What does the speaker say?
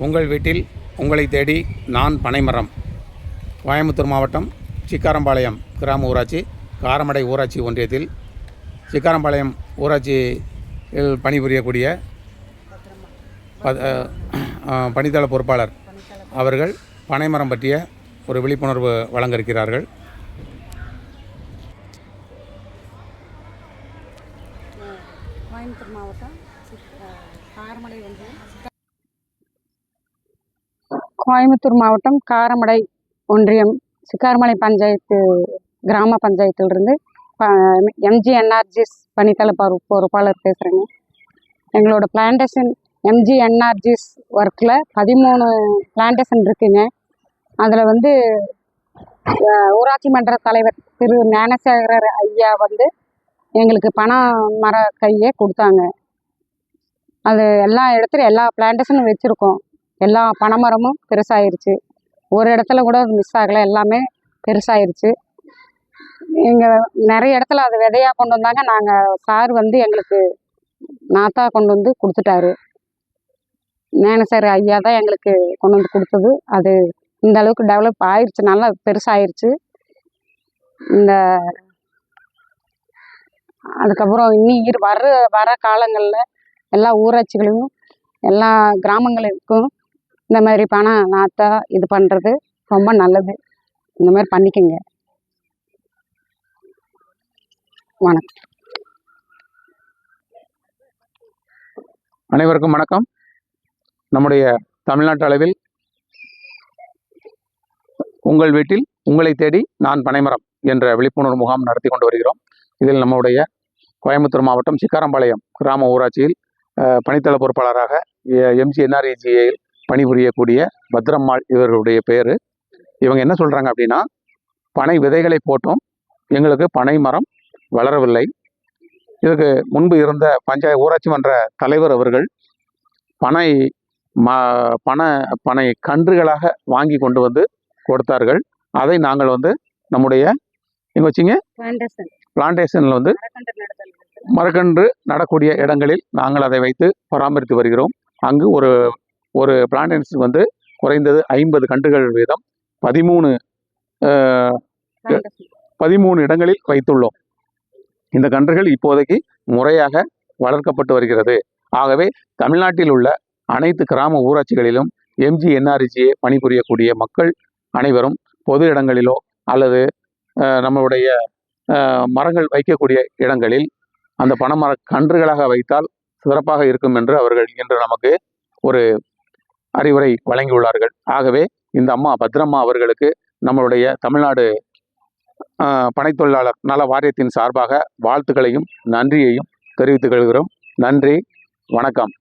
உங்கள் வீட்டில் உங்களை தேடி நான் பனைமரம். கோயம்புத்தூர் மாவட்டம் சிக்காரம்பாளையம் கிராம ஊராட்சி காரமடை ஊராட்சி ஒன்றியத்தில் சிக்காரம்பாளையம் ஊராட்சியில் பணிபுரியக்கூடிய பணித்தள பொறுப்பாளர் அவர்கள் பனைமரம் பற்றிய ஒரு விழிப்புணர்வு வழங்க இருக்கிறார்கள். கோயம்புத்தூர் மாவட்டம் காரமடை ஒன்றியம் கோயம்புத்தூர் மாவட்டம் காரமடை ஒன்றியம் சிக்காரமலை பஞ்சாயத்து கிராம பஞ்சாயத்திலிருந்து எம்ஜிஎன்ஆர்ஜிஎஸ் பணித்தள பொறுப்பாளர் பேசுகிறேங்க. எங்களோட பிளான்டேஷன் எம்ஜிஎன்ஆர்ஜிஎஸ் ஒர்க்கில் 13 பிளான்டேஷன் இருக்குங்க. அதில் ஊராட்சி மன்ற தலைவர் திரு ஞானசேகரர் ஐயா எங்களுக்கு பனை மர கையை கொடுத்தாங்க. அது எல்லா இடத்துலையும் எல்லா பிளான்டேஷனும் வச்சுருக்கோம். எல்லா பனைமரமும் பெருசாயிருச்சு. ஒரு இடத்துல கூட மிஸ் ஆகலை, எல்லாமே பெருசாயிருச்சு. இங்கே நிறைய இடத்துல அது விதையாக கொண்டு வந்தாங்க. நாங்கள் சார் எங்களுக்கு நாத்தா கொண்டு வந்து கொடுத்துட்டாரு. ஞானசேகர் ஐயா தான் எங்களுக்கு கொண்டு வந்து கொடுத்தது. அது இந்த அளவுக்கு டெவலப் ஆயிடுச்சு, நல்லா பெருசாயிருச்சு. அதுக்கப்புறம் இனி வர காலங்களில் எல்லா ஊராட்சிகளையும் எல்லா கிராமங்களுக்கும் இந்த மாதிரி பனை நாத்தா இது பண்ணுறது ரொம்ப நல்லது. இந்த மாதிரி பண்ணிக்கோங்க. வணக்கம். அனைவருக்கும் வணக்கம். நம்முடைய தமிழ்நாட்டு அளவில் உங்கள் வீட்டில் உங்களை தேடி நான் பனைமரம் என்ற விழிப்புணர்வு முகாம் நடத்தி கொண்டு வருகிறோம். இதில் நம்முடைய கோயம்புத்தூர் மாவட்டம் சிக்காரம்பாளையம் கிராம ஊராட்சியில் பணித்தள பொறுப்பாளராக எம்ஜிஎன்ஆர்ஜிஏயில் பணிபுரியக்கூடிய பத்ரம்மாள் இவர்களுடைய பேர். இவங்க என்ன சொல்கிறாங்க அப்படின்னா, பனை விதைகளை போட்டோம், எங்களுக்கு பனை மரம் வளரவில்லை. இதுக்கு முன்பு இருந்த ஊராட்சி மன்ற தலைவர் அவர்கள் பனை கன்றுகளாக வாங்கி கொண்டு வந்து கொடுத்தார்கள். அதை நாங்கள் நம்முடைய எங்கே வச்சிங்க பிளான்டேஷனில் மரக்கன்று நடக்கூடிய இடங்களில் நாங்கள் அதை வைத்து பராமரித்து வருகிறோம். அங்கு ஒரு பிளான்டேஷன் குறைந்தது 50 கன்றுகள் வீதம் 13 இடங்களில் வைத்துள்ளோம். இந்த கன்றுகள் இப்போதைக்கு முறையாக வளர்க்கப்பட்டு வருகிறது. ஆகவே தமிழ்நாட்டில் உள்ள அனைத்து கிராம ஊராட்சிகளிலும் எம்ஜிஎன்ஆர்ஜிஏ பணிபுரியக்கூடிய மக்கள் அனைவரும் பொது இடங்களிலோ அல்லது நம்மளுடைய மரங்கள் வைக்கக்கூடிய இடங்களில் அந்த பனைமர கன்றுகளாக வைத்தால் சிறப்பாக இருக்கும் என்று அவர்கள் இன்று நமக்கு ஒரு அறிவுரை வழங்கியுள்ளார்கள். ஆகவே இந்த அம்மா பத்ரம்மா அவர்களுக்கு நம்மளுடைய தமிழ்நாடு பனைத்தொழிலாளர் நல வாரியத்தின் சார்பாக வாழ்த்துக்களையும் நன்றியையும் தெரிவித்துக் கொள்கிறோம். நன்றி, வணக்கம்.